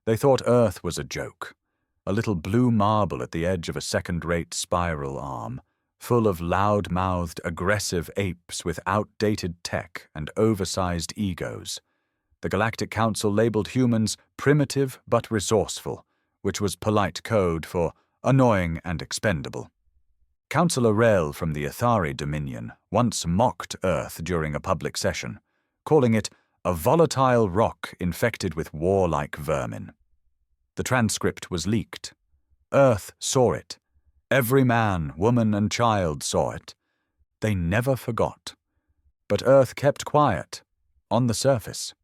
They thought Earth was a joke, a little blue marble at the edge of a second-rate spiral arm, full of loud-mouthed, aggressive apes with outdated tech and oversized egos. The Galactic Council labeled humans primitive but resourceful, which was polite code for annoying and expendable. Councillor Rel from the Athari Dominion once mocked Earth during a public session, calling it a volatile rock infected with warlike vermin. The transcript was leaked. Earth saw it. Every man, woman, and child saw it. They never forgot. But Earth kept quiet, on the surface.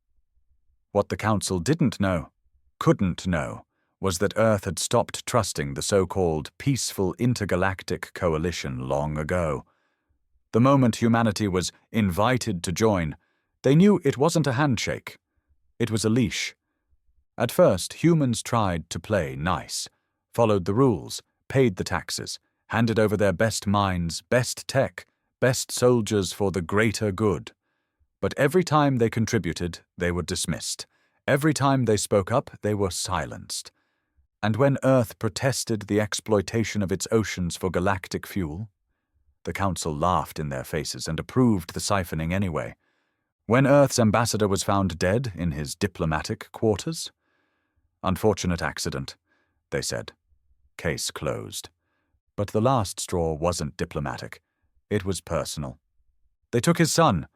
What the Council didn't know, couldn't know, was that Earth had stopped trusting the so-called peaceful intergalactic coalition long ago. The moment humanity was invited to join, they knew it wasn't a handshake. It was a leash. At first, humans tried to play nice, followed the rules, paid the taxes, handed over their best minds, best tech, best soldiers for the greater good. But every time they contributed, they were dismissed. Every time they spoke up, they were silenced. And when Earth protested the exploitation of its oceans for galactic fuel, the Council laughed in their faces and approved the siphoning anyway. When Earth's ambassador was found dead in his diplomatic quarters, unfortunate accident, they said. Case closed. But the last straw wasn't diplomatic. It was personal. They took his son.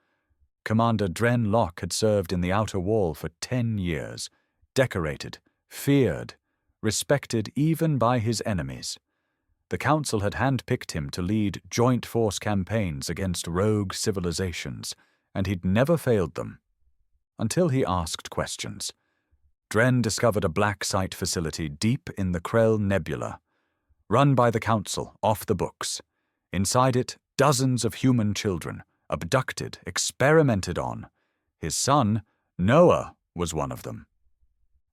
Commander Dren Locke had served in the Outer Wall for 10 years, decorated, feared, respected even by his enemies. The Council had handpicked him to lead joint force campaigns against rogue civilizations, and he'd never failed them. Until he asked questions. Dren discovered a black site facility deep in the Krell Nebula, run by the Council, off the books. Inside it, dozens of human children, abducted, experimented on. His son, Noah, was one of them.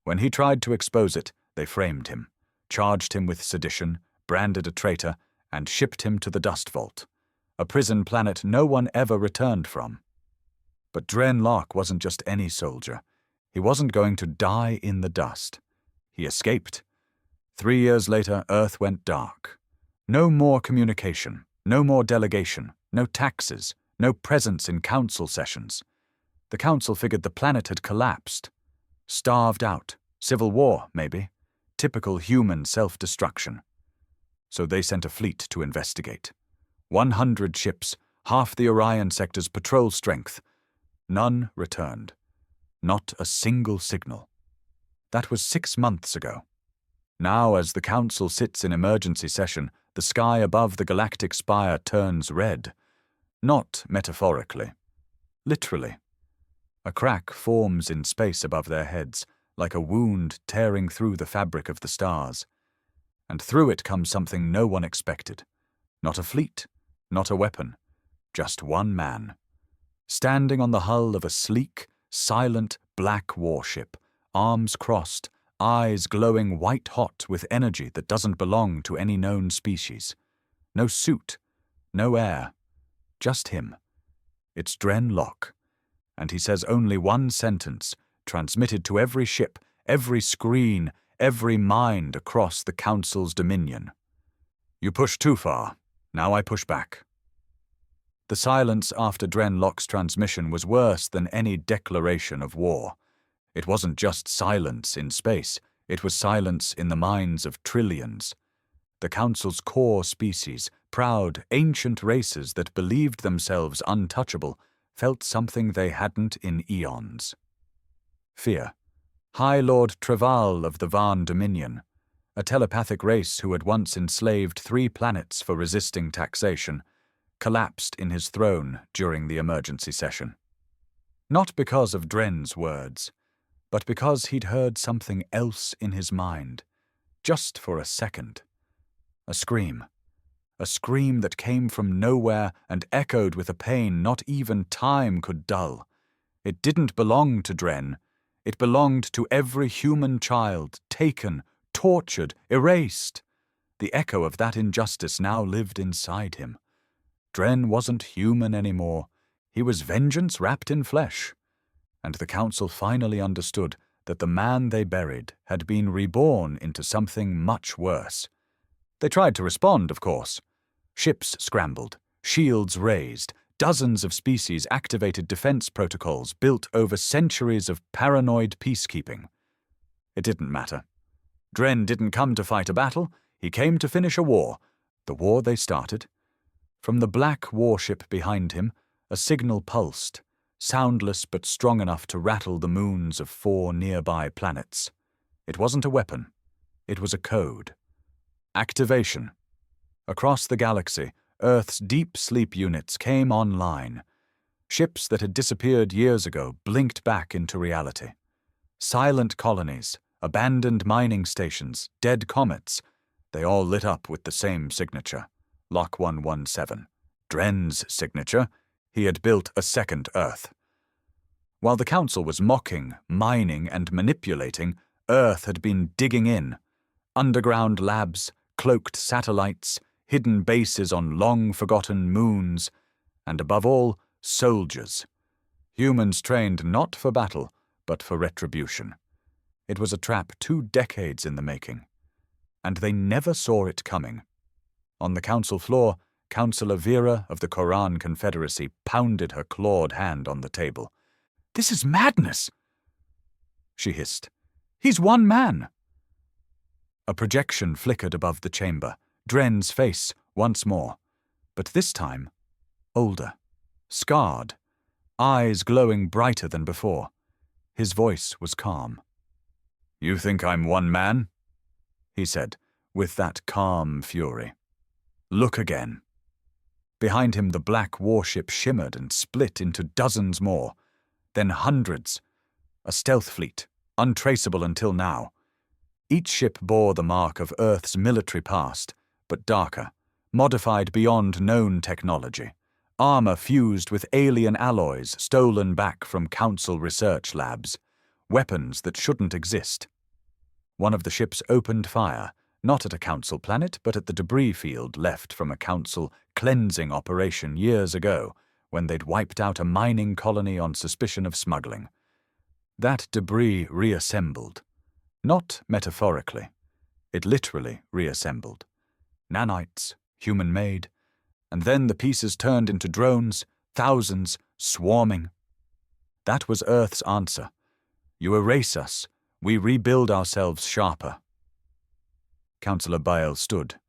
When he tried to expose it, they framed him, charged him with sedition, branded a traitor, and shipped him to the Dust Vault, a prison planet no one ever returned from. But Dren Locke wasn't just any soldier. He wasn't going to die in the dust. He escaped. 3 years later, Earth went dark. No more communication, no more delegation, no taxes, no presence in council sessions. The Council figured the planet had collapsed. Starved out. Civil war, maybe. Typical human self-destruction. So they sent a fleet to investigate. 100 ships, half the Orion sector's patrol strength. None returned. Not a single signal. That was 6 months ago. Now, as the Council sits in emergency session, the sky above the galactic spire turns red. Not metaphorically. Literally. A crack forms in space above their heads, like a wound tearing through the fabric of the stars. And through it comes something no one expected. Not a fleet, not a weapon, just one man. Standing on the hull of a sleek, silent black warship, arms crossed, eyes glowing white-hot with energy that doesn't belong to any known species. No suit, no air, just him. It's Dren Locke, and he says only one sentence, transmitted to every ship, every screen, every mind across the Council's dominion. You push too far. Now I push back. The silence after Dren Locke's transmission was worse than any declaration of war. It wasn't just silence in space, it was silence in the minds of trillions. The Council's core species, proud, ancient races that believed themselves untouchable, felt something they hadn't in eons. Fear. High Lord Treval of the Van Dominion, a telepathic race who had once enslaved 3 planets for resisting taxation, collapsed in his throne during the emergency session. Not because of Dren's words, but because he'd heard something else in his mind, just for a second. A scream that came from nowhere and echoed with a pain not even time could dull. It didn't belong to Dren. It belonged to every human child, taken, tortured, erased. The echo of that injustice now lived inside him. Dren wasn't human anymore. He was vengeance wrapped in flesh. And the Council finally understood that the man they buried had been reborn into something much worse. They tried to respond, of course. Ships scrambled, shields raised, dozens of species activated defense protocols built over centuries of paranoid peacekeeping. It didn't matter. Dren didn't come to fight a battle, he came to finish a war, the war they started. From the black warship behind him, a signal pulsed, soundless but strong enough to rattle the moons of 4 nearby planets. It wasn't a weapon, it was a code. Activation. Across the galaxy, Earth's deep sleep units came online. Ships that had disappeared years ago blinked back into reality. Silent colonies, abandoned mining stations, dead comets, they all lit up with the same signature, Lock 117. Dren's signature. He had built a second Earth. While the Council was mocking, mining, and manipulating, Earth had been digging in. Underground labs, cloaked satellites, hidden bases on long-forgotten moons, and above all, soldiers. Humans trained not for battle, but for retribution. It was a trap 2 decades in the making. And they never saw it coming. On the Council floor, Councillor Vera of the Koran Confederacy pounded her clawed hand on the table. "This is madness!" she hissed. "He's one man!" A projection flickered above the chamber, Dren's face once more, but this time older, scarred, eyes glowing brighter than before. His voice was calm. "You think I'm one man?" he said, with that calm fury. "Look again." Behind him the black warship shimmered and split into dozens more, then hundreds. A stealth fleet, untraceable until now. Each ship bore the mark of Earth's military past, but darker, modified beyond known technology. Armor fused with alien alloys stolen back from Council research labs. Weapons that shouldn't exist. One of the ships opened fire, not at a Council planet, but at the debris field left from a Council cleansing operation years ago, when they'd wiped out a mining colony on suspicion of smuggling. That debris reassembled. Not metaphorically. It literally reassembled. Nanites, human-made, and then the pieces turned into drones, thousands, swarming. That was Earth's answer. You erase us, we rebuild ourselves sharper. Councillor Bile stood,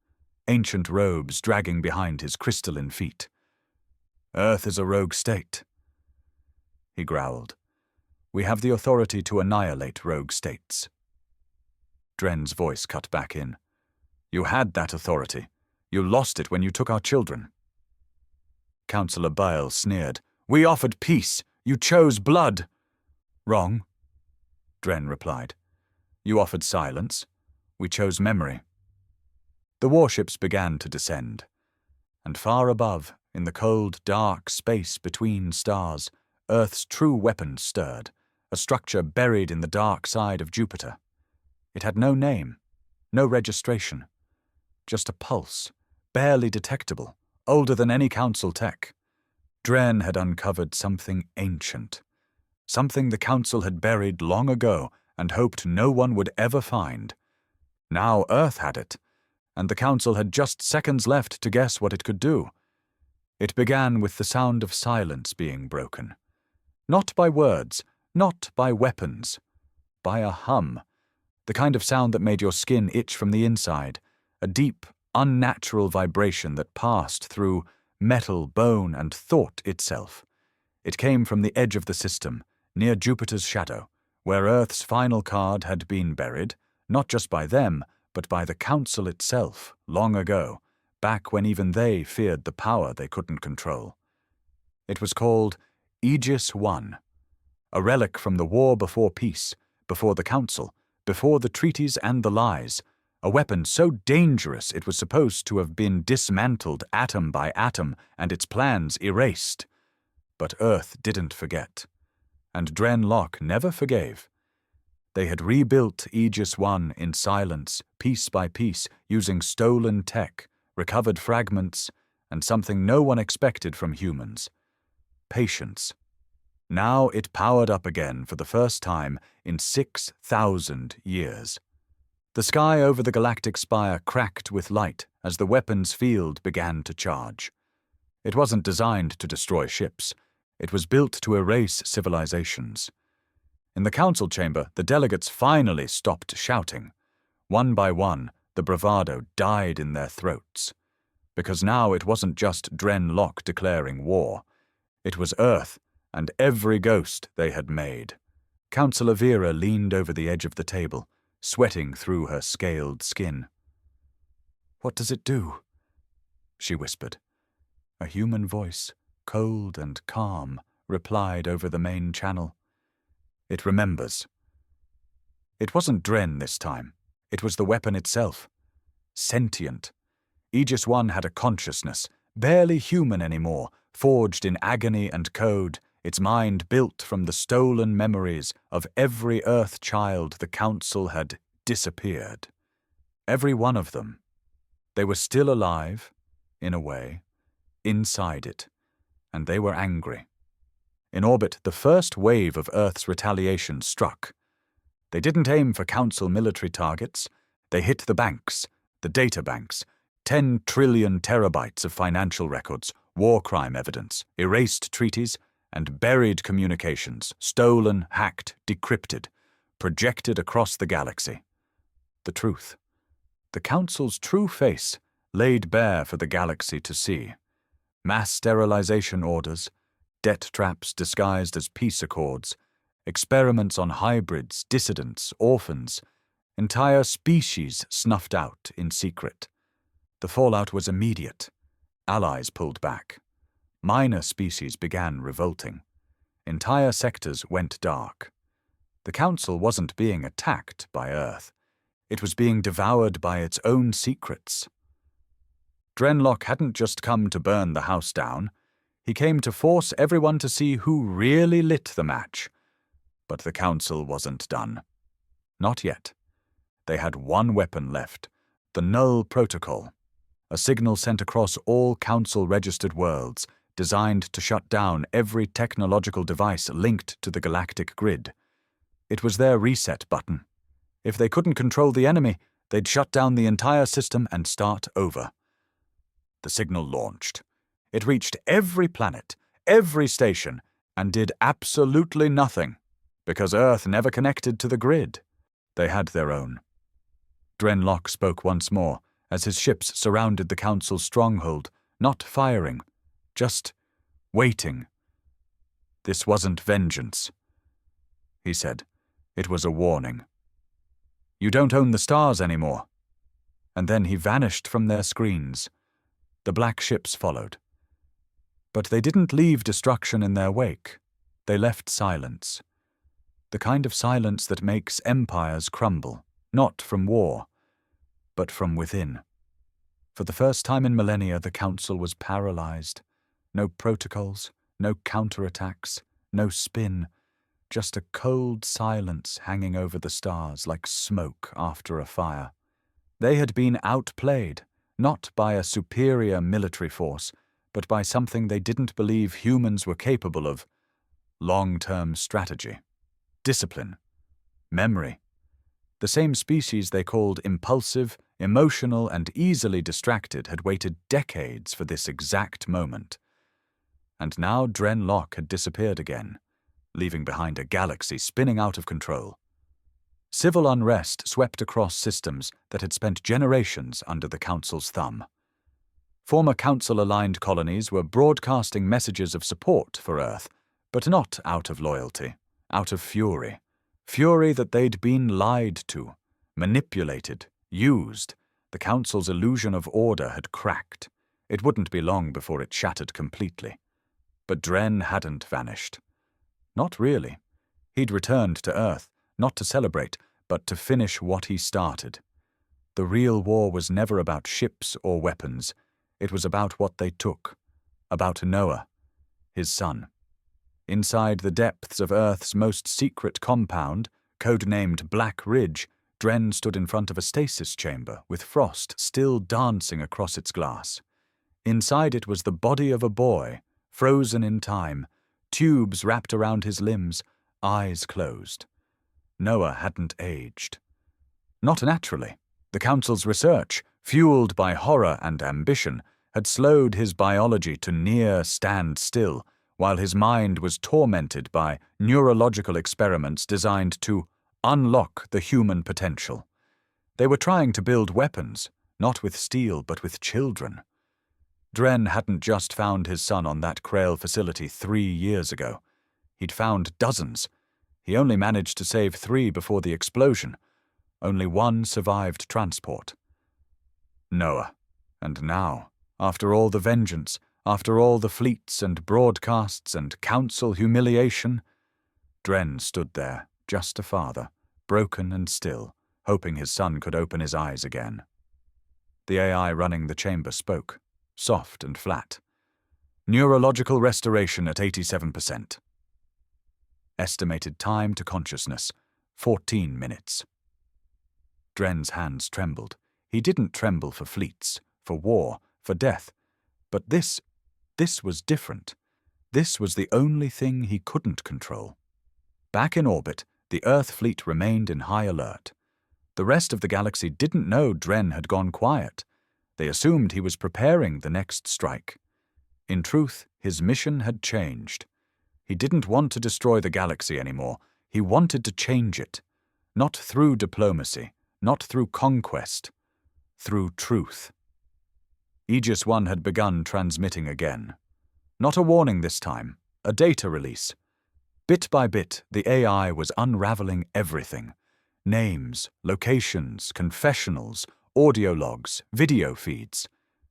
ancient robes dragging behind his crystalline feet. "Earth is a rogue state," he growled. "We have the authority to annihilate rogue states." Dren's voice cut back in. "You had that authority. You lost it when you took our children." Councillor Bile sneered. "We offered peace. You chose blood." "Wrong," Dren replied. "You offered silence. We chose memory." The warships began to descend. And far above, in the cold, dark space between stars, Earth's true weapon stirred, a structure buried in the dark side of Jupiter. It had no name, no registration, just a pulse, barely detectable, older than any Council tech. Dren had uncovered something ancient, something the Council had buried long ago and hoped no one would ever find. Now Earth had it, and the Council had just seconds left to guess what it could do. It began with the sound of silence being broken. Not by words, not by weapons, by a hum, the kind of sound that made your skin itch from the inside, a deep, unnatural vibration that passed through metal, bone, and thought itself. It came from the edge of the system, near Jupiter's shadow, where Earth's final card had been buried, not just by them, but by the Council itself, long ago, back when even they feared the power they couldn't control. It was called Aegis I, a relic from the war before peace, before the Council, before the treaties and the lies, a weapon so dangerous it was supposed to have been dismantled atom by atom and its plans erased. But Earth didn't forget, and Dren Locke never forgave. They had rebuilt Aegis I in silence, piece by piece, using stolen tech, recovered fragments, and something no one expected from humans. Patience. Now it powered up again for the first time in 6,000 years. The sky over the galactic spire cracked with light as the weapons field began to charge. It wasn't designed to destroy ships. It was built to erase civilizations. In the council chamber, the delegates finally stopped shouting. One by one, the bravado died in their throats. Because now it wasn't just Dren Locke declaring war. It was Earth and every ghost they had made. Councillor Vera leaned over the edge of the table, sweating through her scaled skin. "What does it do?" she whispered. A human voice, cold and calm, replied over the main channel. "It remembers." It wasn't Dren this time. It was the weapon itself. Sentient. Aegis I had a consciousness, barely human anymore, forged in agony and code, its mind built from the stolen memories of every Earth child the Council had disappeared. Every one of them. They were still alive, in a way, inside it, and they were angry. In orbit, the first wave of Earth's retaliation struck. They didn't aim for Council military targets. They hit the banks, the data banks, 10 trillion terabytes of financial records, war crime evidence, erased treaties, and buried communications, stolen, hacked, decrypted, projected across the galaxy. The truth. The Council's true face, laid bare for the galaxy to see. Mass sterilization orders, debt traps disguised as peace accords, experiments on hybrids, dissidents, orphans, entire species snuffed out in secret. The fallout was immediate. Allies pulled back. Minor species began revolting. Entire sectors went dark. The Council wasn't being attacked by Earth. It was being devoured by its own secrets. Dren Locke hadn't just come to burn the house down. He came to force everyone to see who really lit the match. But the Council wasn't done. Not yet. They had one weapon left, the Null Protocol, a signal sent across all Council-registered worlds, designed to shut down every technological device linked to the galactic grid. It was their reset button. If they couldn't control the enemy, they'd shut down the entire system and start over. The signal launched. It reached every planet, every station, and did absolutely nothing, because Earth never connected to the grid. They had their own. Dren Locke spoke once more, as his ships surrounded the Council's stronghold, not firing, just waiting. This wasn't vengeance, he said. It was a warning. You don't own the stars anymore. And then he vanished from their screens. The black ships followed. But they didn't leave destruction in their wake. They left silence. The kind of silence that makes empires crumble, not from war, but from within. For the first time in millennia, the Council was paralyzed. No protocols, no counterattacks, no spin, just a cold silence hanging over the stars like smoke after a fire. They had been outplayed, not by a superior military force, but by something they didn't believe humans were capable of: long-term strategy, discipline, memory. The same species they called impulsive, emotional, and easily distracted had waited decades for this exact moment. And now Dren Locke had disappeared again, leaving behind a galaxy spinning out of control. Civil unrest swept across systems that had spent generations under the Council's thumb. Former Council-aligned colonies were broadcasting messages of support for Earth, but not out of loyalty, out of fury. Fury that they'd been lied to, manipulated, used. The Council's illusion of order had cracked. It wouldn't be long before it shattered completely. But Dren hadn't vanished. Not really. He'd returned to Earth, not to celebrate, but to finish what he started. The real war was never about ships or weapons. It was about what they took, about Noah, his son. Inside the depths of Earth's most secret compound, codenamed Black Ridge, Dren stood in front of a stasis chamber with frost still dancing across its glass. Inside it was the body of a boy, frozen in time, tubes wrapped around his limbs, eyes closed. Noah hadn't aged. Not naturally. The Council's research, fueled by horror and ambition, had slowed his biology to near standstill, while his mind was tormented by neurological experiments designed to unlock the human potential. They were trying to build weapons, not with steel but with children. Dren hadn't just found his son on that Krail facility 3 years ago. He'd found dozens. He only managed to save 3 before the explosion. Only 1 survived transport. Noah. And now, after all the vengeance, after all the fleets and broadcasts and council humiliation, Dren stood there, just a father, broken and still, hoping his son could open his eyes again. The AI running the chamber spoke, soft and flat. Neurological restoration at 87%. Estimated time to consciousness, 14 minutes. Dren's hands trembled. He didn't tremble for fleets, for war, for death. But this was different. This was the only thing he couldn't control. Back in orbit, the Earth fleet remained in high alert. The rest of the galaxy didn't know Dren had gone quiet. They assumed he was preparing the next strike. In truth, his mission had changed. He didn't want to destroy the galaxy anymore. He wanted to change it. Not through diplomacy, not through conquest, through truth. Aegis 1 had begun transmitting again. Not a warning this time, a data release. Bit by bit, the AI was unraveling everything. Names, locations, confessionals, audio logs, video feeds.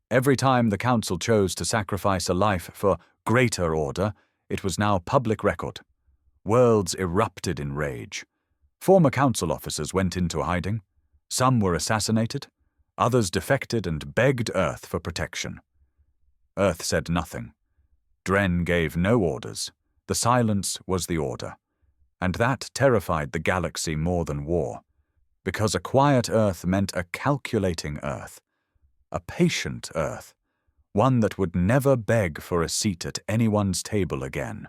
Every time the Council chose to sacrifice a life for greater order, it was now public record. Worlds erupted in rage. Former Council officers went into hiding. Some were assassinated. Others defected and begged Earth for protection. Earth said nothing. Dren gave no orders. The silence was the order. And that terrified the galaxy more than war. Because a quiet Earth meant a calculating Earth. A patient Earth. One that would never beg for a seat at anyone's table again.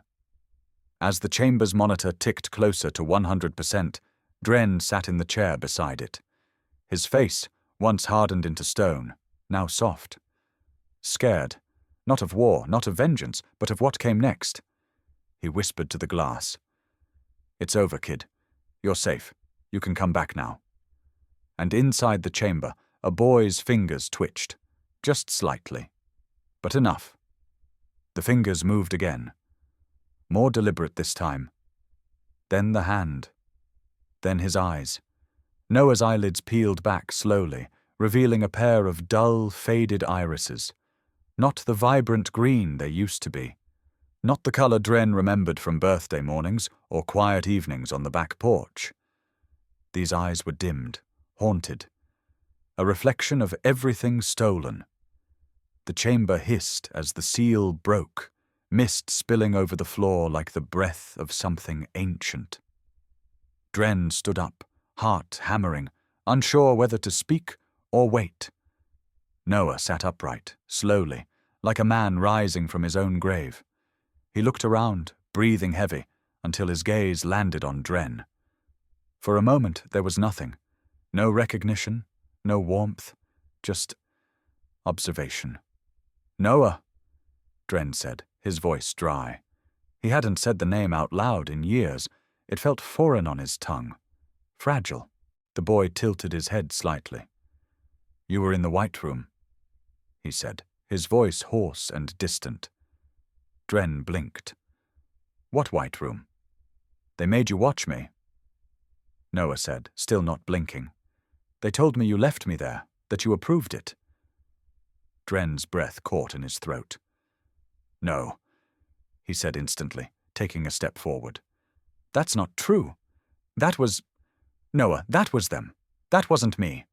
As the chamber's monitor ticked closer to 100%, Dren sat in the chair beside it. His face, once hardened into stone, now soft. Scared, not of war, not of vengeance, but of what came next. He whispered to the glass. "It's over, kid. You're safe. You can come back now." And inside the chamber, a boy's fingers twitched, just slightly. But enough. The fingers moved again. More deliberate this time. Then the hand. Then his eyes. Noah's eyelids peeled back slowly, revealing a pair of dull, faded irises. Not the vibrant green they used to be. Not the color Dren remembered from birthday mornings or quiet evenings on the back porch. These eyes were dimmed, haunted. A reflection of everything stolen. The chamber hissed as the seal broke, mist spilling over the floor like the breath of something ancient. Dren stood up, heart hammering, unsure whether to speak or wait. Noah sat upright, slowly, like a man rising from his own grave. He looked around, breathing heavy, until his gaze landed on Dren. For a moment there was nothing. No recognition, no warmth, just observation. "Noah," Dren said, his voice dry. He hadn't said the name out loud in years. It felt foreign on his tongue. Fragile. The boy tilted his head slightly. "You were in the White Room," he said, his voice hoarse and distant. Dren blinked. "What White Room?" "They made you watch me," Noah said, still not blinking. "They told me you left me there, that you approved it." Dren's breath caught in his throat. "No," he said instantly, taking a step forward. "That's not true. That was... Noah, that was them. That wasn't me.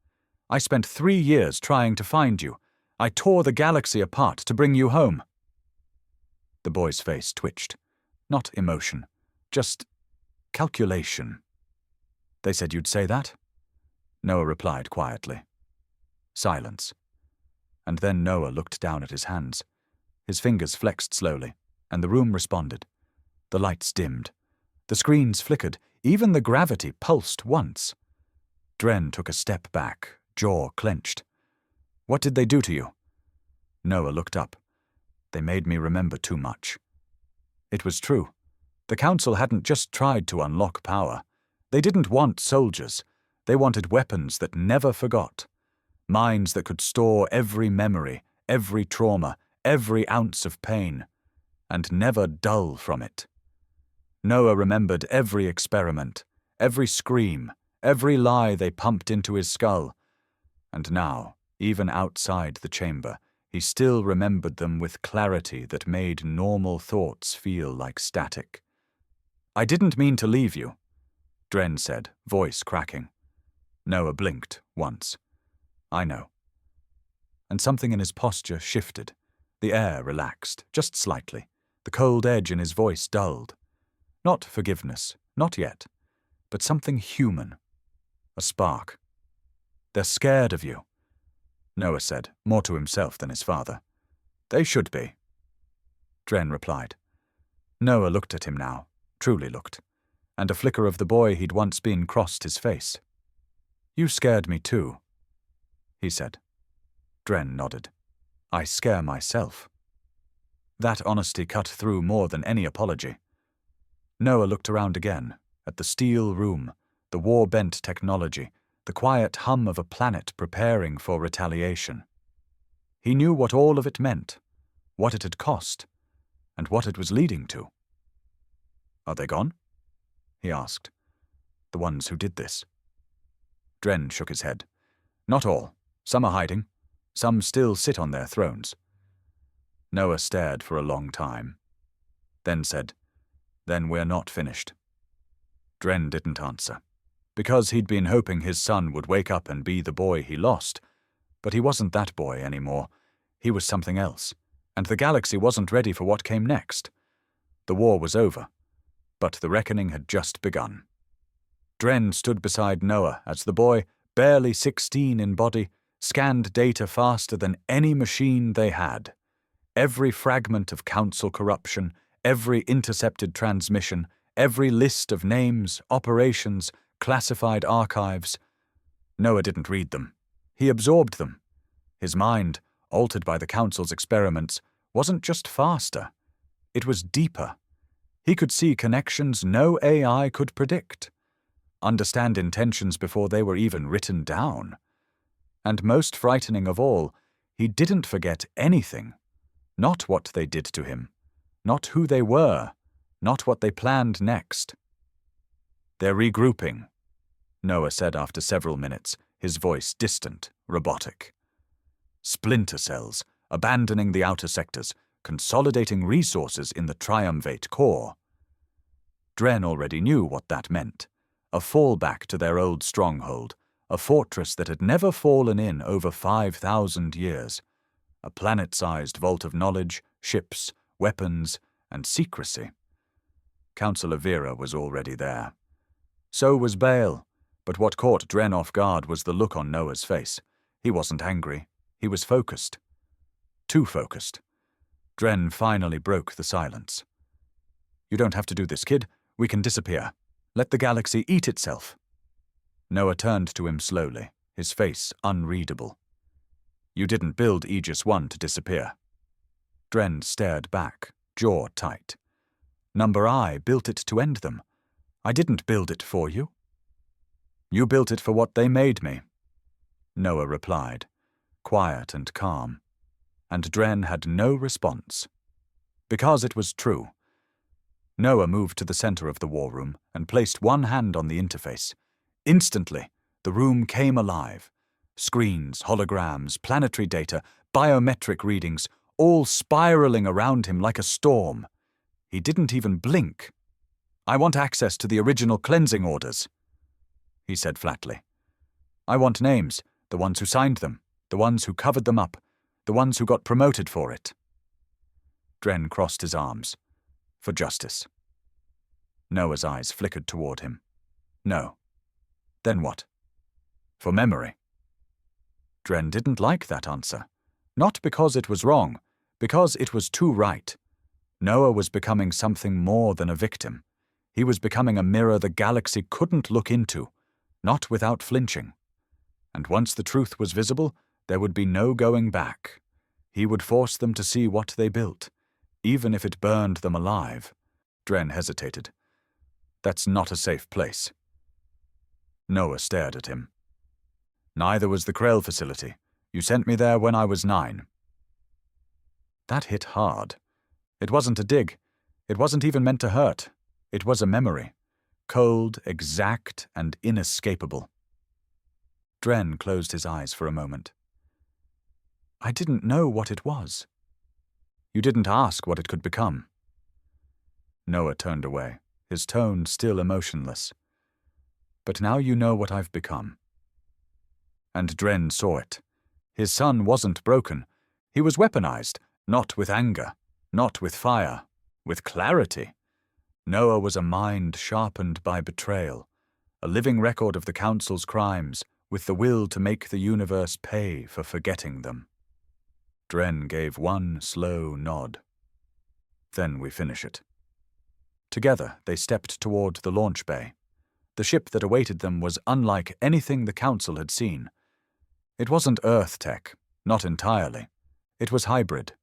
I spent 3 years trying to find you. I tore the galaxy apart to bring you home." The boy's face twitched. Not emotion, just calculation. "They said you'd say that?" Noah replied quietly. Silence. And then Noah looked down at his hands. His fingers flexed slowly, and the room responded. The lights dimmed. The screens flickered. Even the gravity pulsed once. Dren took a step back, jaw clenched. "What did they do to you?" Noah looked up. "They made me remember too much." It was true. The Council hadn't just tried to unlock power. They didn't want soldiers. They wanted weapons that never forgot. Minds that could store every memory, every trauma, every ounce of pain, and never dull from it. Noah remembered every experiment, every scream, every lie they pumped into his skull. And now, even outside the chamber, he still remembered them with clarity that made normal thoughts feel like static. "I didn't mean to leave you," Dren said, voice cracking. Noah blinked once. "I know." And something in his posture shifted. The air relaxed, just slightly. The cold edge in his voice dulled. Not forgiveness, not yet, but something human. A spark. "They're scared of you," Noah said, more to himself than his father. "They should be," Dren replied. Noah looked at him now, truly looked, and a flicker of the boy he'd once been crossed his face. "You scared me too," he said. Dren nodded. "I scare myself." That honesty cut through more than any apology. Noah looked around again, at the steel room, the war-bent technology, the quiet hum of a planet preparing for retaliation. He knew what all of it meant, what it had cost, and what it was leading to. "Are they gone?" he asked. "The ones who did this?" Dren shook his head. "Not all. Some are hiding. Some still sit on their thrones." Noah stared for a long time, then said, "Then we're not finished." Dren didn't answer, because he'd been hoping his son would wake up and be the boy he lost. But he wasn't that boy anymore. He was something else, and the galaxy wasn't ready for what came next. The war was over, but the reckoning had just begun. Dren stood beside Noah as the boy, barely 16 in body, scanned data faster than any machine they had. Every fragment of Council corruption, every intercepted transmission, every list of names, operations, classified archives. Noah didn't read them. He absorbed them. His mind, altered by the Council's experiments, wasn't just faster. It was deeper. He could see connections no AI could predict, understand intentions before they were even written down. And most frightening of all, he didn't forget anything. Not what they did to him, not who they were, not what they planned next. "They're regrouping," Noah said after several minutes, his voice distant, robotic. "Splinter cells, abandoning the outer sectors, consolidating resources in the triumvirate core." Dren already knew what that meant. A fallback to their old stronghold, a fortress that had never fallen in over 5,000 years. A planet-sized vault of knowledge, ships, weapons, and secrecy. Councillor Vera was already there. So was Bale, but what caught Dren off guard was the look on Noah's face. He wasn't angry. He was focused. Too focused. Dren finally broke the silence. "You don't have to do this, kid. We can disappear. Let the galaxy eat itself." Noah turned to him slowly, his face unreadable. "You didn't build Aegis 1 to disappear." Dren stared back, jaw tight. "Number I built it to end them. I didn't build it for you." "You built it for what they made me," Noah replied, quiet and calm. And Dren had no response. Because it was true. Noah moved to the center of the war room and placed one hand on the interface. Instantly, the room came alive. Screens, holograms, planetary data, biometric readings, all spiraling around him like a storm. He didn't even blink. "I want access to the original cleansing orders," he said flatly. "I want names, the ones who signed them, the ones who covered them up, the ones who got promoted for it." Dren crossed his arms. "For justice." Noah's eyes flickered toward him. "No." "Then what?" "For memory." Dren didn't like that answer. Not because it was wrong, because it was too right. Noah was becoming something more than a victim. He was becoming a mirror the galaxy couldn't look into, not without flinching. And once the truth was visible, there would be no going back. He would force them to see what they built, even if it burned them alive. Dren hesitated. That's not a safe place. Noah stared at him. Neither was the Krell facility. You sent me there when I was 9. That hit hard. It wasn't a dig. It wasn't even meant to hurt. It was a memory. Cold, exact, and inescapable. Dren closed his eyes for a moment. I didn't know what it was. You didn't ask what it could become. Noah turned away, his tone still emotionless. But now you know what I've become. And Dren saw it. His son wasn't broken. He was weaponized, not with anger, not with fire, with clarity. Noah was a mind sharpened by betrayal, a living record of the Council's crimes, with the will to make the universe pay for forgetting them. Dren gave one slow nod. Then we finish it. Together they stepped toward the launch bay. The ship that awaited them was unlike anything the Council had seen. It wasn't Earth tech, not entirely. It was hybrid,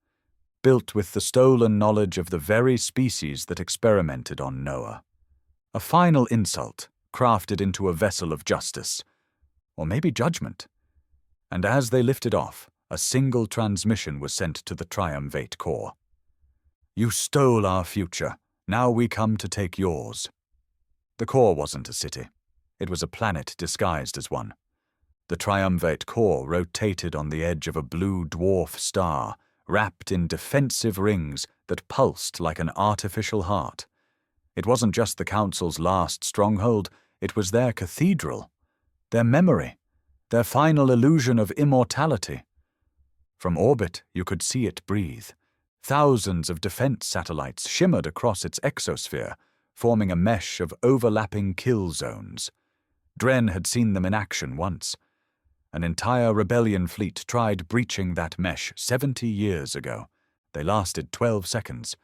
built with the stolen knowledge of the very species that experimented on Noah. A final insult, crafted into a vessel of justice. Or maybe judgment. And as they lifted off, a single transmission was sent to the Triumvirate core. You stole our future. Now we come to take yours. The core wasn't a city. It was a planet disguised as one. The Triumvirate core rotated on the edge of a blue dwarf star, wrapped in defensive rings that pulsed like an artificial heart. It wasn't just the Council's last stronghold, it was their cathedral, their memory, their final illusion of immortality. From orbit, you could see it breathe. Thousands of defense satellites shimmered across its exosphere, forming a mesh of overlapping kill zones. Dren had seen them in action once. An entire rebellion fleet tried breaching that mesh 70 years ago. They lasted 12 seconds.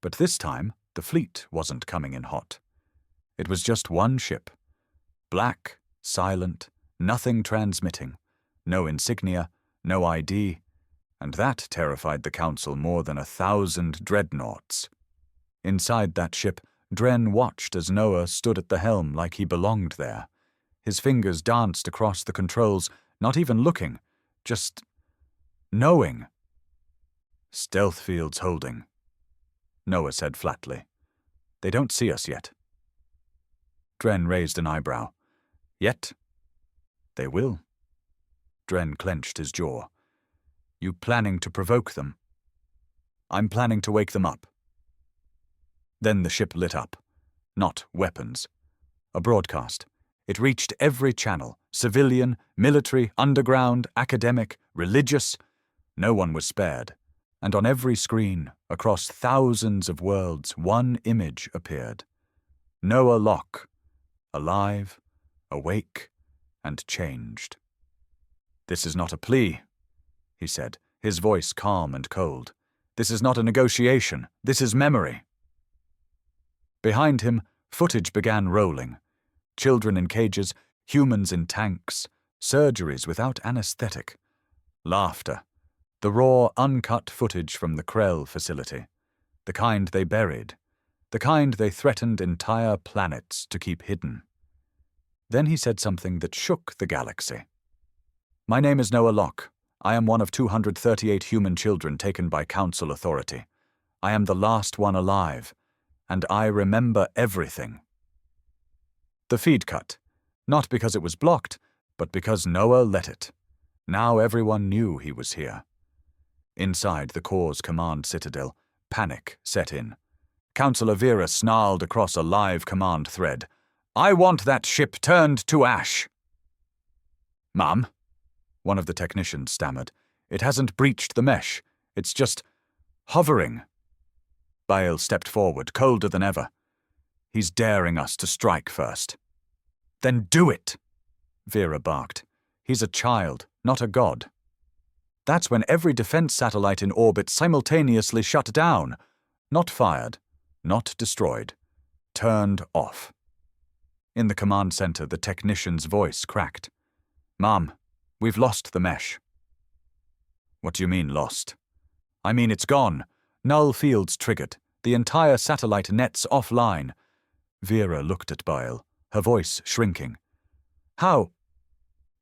But this time, the fleet wasn't coming in hot. It was just one ship. Black, silent, nothing transmitting. No insignia, no ID. And that terrified the Council more than 1,000 dreadnoughts. Inside that ship, Dren watched as Noah stood at the helm like he belonged there. His fingers danced across the controls, not even looking, just knowing. Stealth fields holding, Noah said flatly. They don't see us yet. Dren raised an eyebrow. Yet? They will. Dren clenched his jaw. You planning to provoke them? I'm planning to wake them up. Then the ship lit up. Not weapons. A broadcast. It reached every channel, civilian, military, underground, academic, religious. No one was spared. And on every screen, across thousands of worlds, one image appeared. Noah Locke, alive, awake, and changed. This is not a plea, he said, his voice calm and cold. This is not a negotiation. This is memory. Behind him, footage began rolling. Children in cages, humans in tanks, surgeries without anesthetic. Laughter. The raw, uncut footage from the Krell facility. The kind they buried. The kind they threatened entire planets to keep hidden. Then he said something that shook the galaxy. My name is Noah Locke. I am one of 238 human children taken by Council authority. I am the last one alive, and I remember everything. The feed cut, not because it was blocked, but because Noah let it. Now everyone knew he was here. Inside the Core's command citadel, panic set in. Councillor Vera snarled across a live command thread. I want that ship turned to ash. Ma'am, one of the technicians stammered. It hasn't breached the mesh. It's just hovering. Bale stepped forward, colder than ever. He's daring us to strike first. Then do it, Vera barked. He's a child, not a god. That's when every defense satellite in orbit simultaneously shut down. Not fired, not destroyed, turned off. In the command center, the technician's voice cracked. "Ma'am, we've lost the mesh." "What do you mean, lost?" "I mean it's gone. Null fields triggered. The entire satellite net's offline." Vera looked at Bile, her voice shrinking. "How?"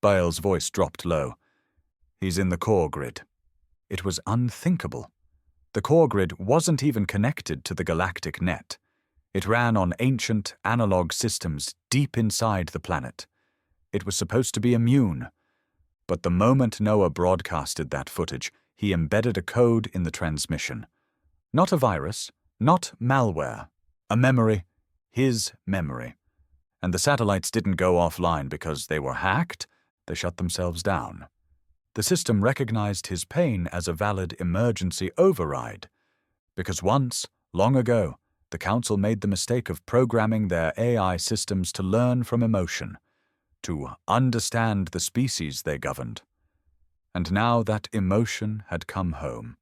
Bile's voice dropped low. "He's in the core grid." It was unthinkable. The core grid wasn't even connected to the galactic net. It ran on ancient, analog systems deep inside the planet. It was supposed to be immune. But the moment Noah broadcasted that footage, he embedded a code in the transmission. Not a virus, not malware. A memory, his memory. And the satellites didn't go offline because they were hacked. They shut themselves down. The system recognized his pain as a valid emergency override. Because once, long ago, the Council made the mistake of programming their AI systems to learn from emotion, to understand the species they governed. And now that emotion had come home.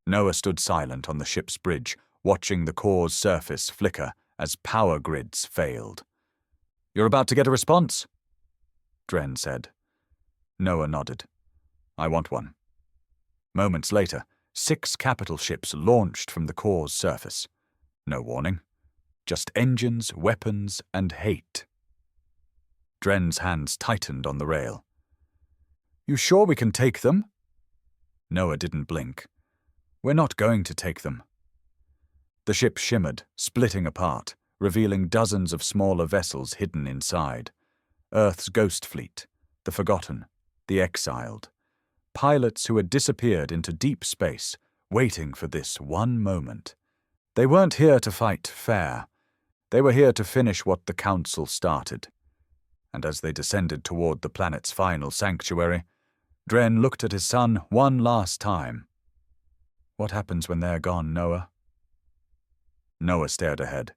Noah stood silent on the ship's bridge, watching the core's surface flicker as power grids failed. "You're about to get a response?" Dren said. Noah nodded. "I want one." Moments later, 6 capital ships launched from the core's surface. No warning. Just engines, weapons, and hate. Dren's hands tightened on the rail. "You sure we can take them?" Noah didn't blink. "We're not going to take them." The ship shimmered, splitting apart, revealing dozens of smaller vessels hidden inside. Earth's ghost fleet, the forgotten, the exiled. Pilots who had disappeared into deep space, waiting for this one moment. They weren't here to fight fair. They were here to finish what the Council started. And as they descended toward the planet's final sanctuary, Dren looked at his son one last time. "What happens when they're gone, Noah?" Noah stared ahead.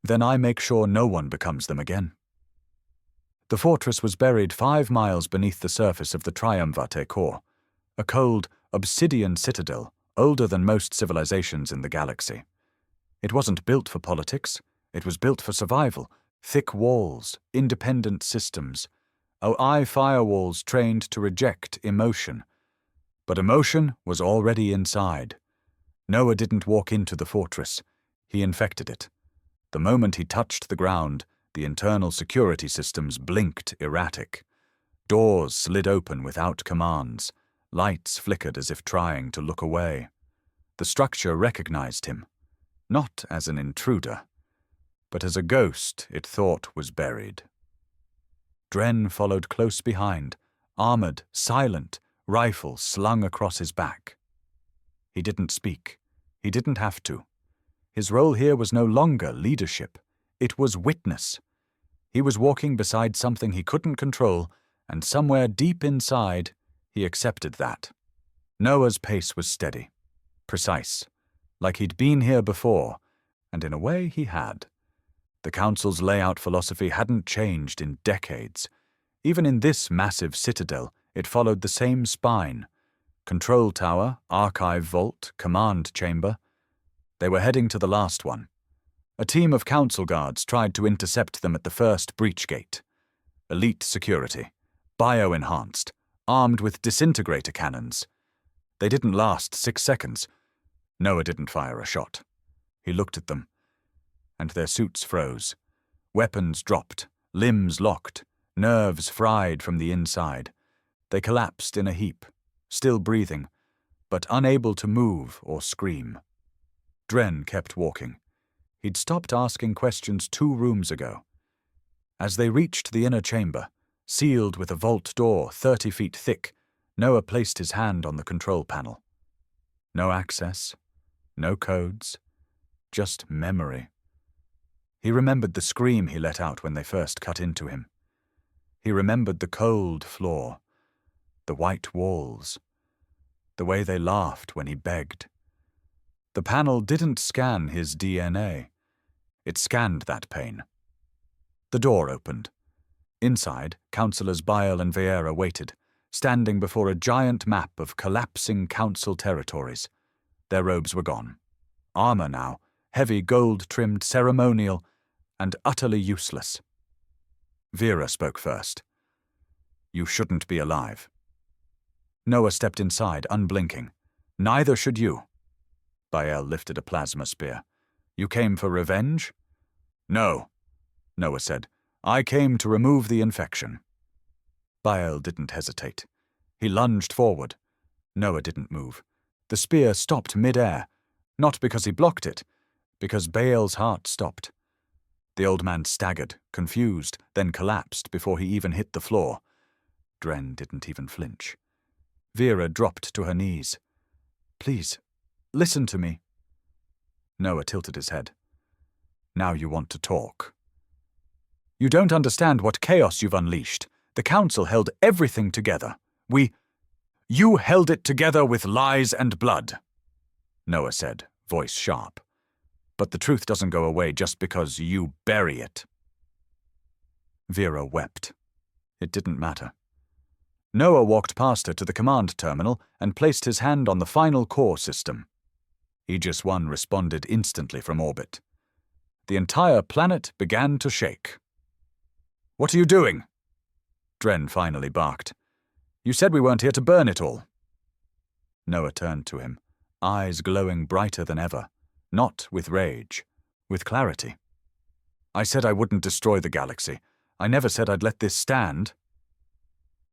"Then I make sure no one becomes them again." The fortress was buried 5 miles beneath the surface of the Triumvirate core, a cold, obsidian citadel older than most civilizations in the galaxy. It wasn't built for politics. It was built for survival. Thick walls, independent systems, AI firewalls trained to reject emotion. But emotion was already inside. Noah didn't walk into the fortress. He infected it. The moment he touched the ground, the internal security systems blinked erratic. Doors slid open without commands. Lights flickered as if trying to look away. The structure recognized him, not as an intruder, but as a ghost it thought was buried. Dren followed close behind, armored, silent, rifle slung across his back. He didn't speak. He didn't have to. His role here was no longer leadership. It was witness. He was walking beside something he couldn't control, and somewhere deep inside, he accepted that. Noah's pace was steady, precise, like he'd been here before, and in a way he had. The Council's layout philosophy hadn't changed in decades. Even in this massive citadel, it followed the same spine. Control tower, archive vault, command chamber. They were heading to the last one. A team of Council guards tried to intercept them at the first breach gate. Elite security, bio-enhanced, armed with disintegrator cannons. They didn't last 6 seconds. Noah didn't fire a shot. He looked at them, and their suits froze. Weapons dropped, limbs locked, nerves fried from the inside. They collapsed in a heap, still breathing, but unable to move or scream. Dren kept walking. He'd stopped asking questions 2 rooms ago. As they reached the inner chamber, sealed with a vault door 30 feet thick, Noah placed his hand on the control panel. No access, no codes, just memory. He remembered the scream he let out when they first cut into him. He remembered the cold floor, the white walls, the way they laughed when he begged. The panel didn't scan his DNA. It scanned that pain. The door opened. Inside, Councillors Bile and Vieira waited, standing before a giant map of collapsing Council territories. Their robes were gone. armor now, heavy gold-trimmed ceremonial, and utterly useless. Vera spoke first. "You shouldn't be alive." Noah stepped inside, unblinking. "Neither should you." Bael lifted a plasma spear. "You came for revenge?" "No," Noah said. "I came to remove the infection." Bael didn't hesitate. He lunged forward. Noah didn't move. The spear stopped mid-air, not because he blocked it, because Bael's heart stopped. The old man staggered, confused, then collapsed before he even hit the floor. Dren didn't even flinch. Vera dropped to her knees. "Please, listen to me." Noah tilted his head. "Now you want to talk." "You don't understand what chaos you've unleashed. The Council held everything together. You held it together with lies and blood," Noah said, voice sharp. "But the truth doesn't go away just because you bury it." Vera wept. It didn't matter. Noah walked past her to the command terminal and placed his hand on the final core system. Aegis 1 responded instantly from orbit. The entire planet began to shake. "What are you doing?" Dren finally barked. "You said we weren't here to burn it all." Noah turned to him, eyes glowing brighter than ever, not with rage, with clarity. "I said I wouldn't destroy the galaxy. I never said I'd let this stand."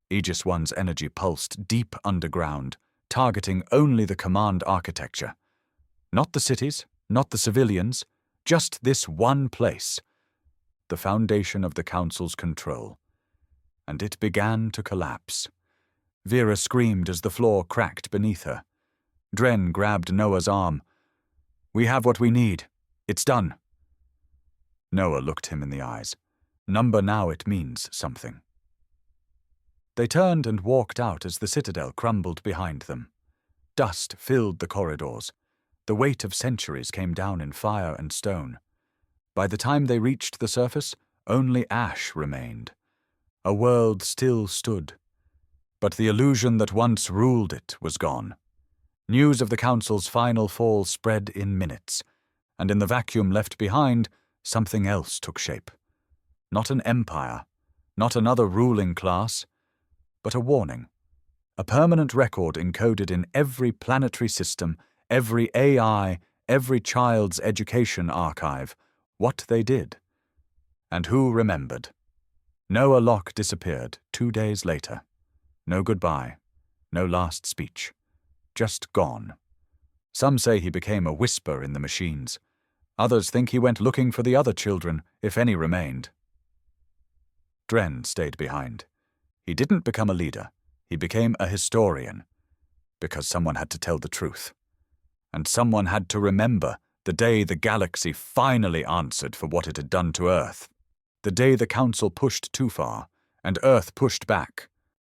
Aegis 1's energy pulsed deep underground, targeting only the command architecture. Not the cities, not the civilians, just this one place, the foundation of the Council's control. And it began to collapse. Vera screamed as the floor cracked beneath her. Dren grabbed Noah's arm. "We have what we need. It's done." Noah looked him in the eyes. Number now it means something. They turned and walked out as the citadel crumbled behind them. Dust filled the corridors. The weight of centuries came down in fire and stone. By the time they reached the surface, only ash remained. A world still stood. But the illusion that once ruled it was gone. News of the Council's final fall spread in minutes, and in the vacuum left behind, something else took shape. Not an empire, not another ruling class, but a warning. A permanent record encoded in every planetary system, every AI, every child's education archive, what they did. And who remembered. Noah Locke disappeared 2 days later. No goodbye, no last speech. Just gone. Some say he became a whisper in the machines. Others think he went looking for the other children, if any remained. Dren stayed behind. He didn't become a leader. He became a historian. Because someone had to tell the truth. And someone had to remember the day the galaxy finally answered for what it had done to Earth. The day the Council pushed too far, and Earth pushed back.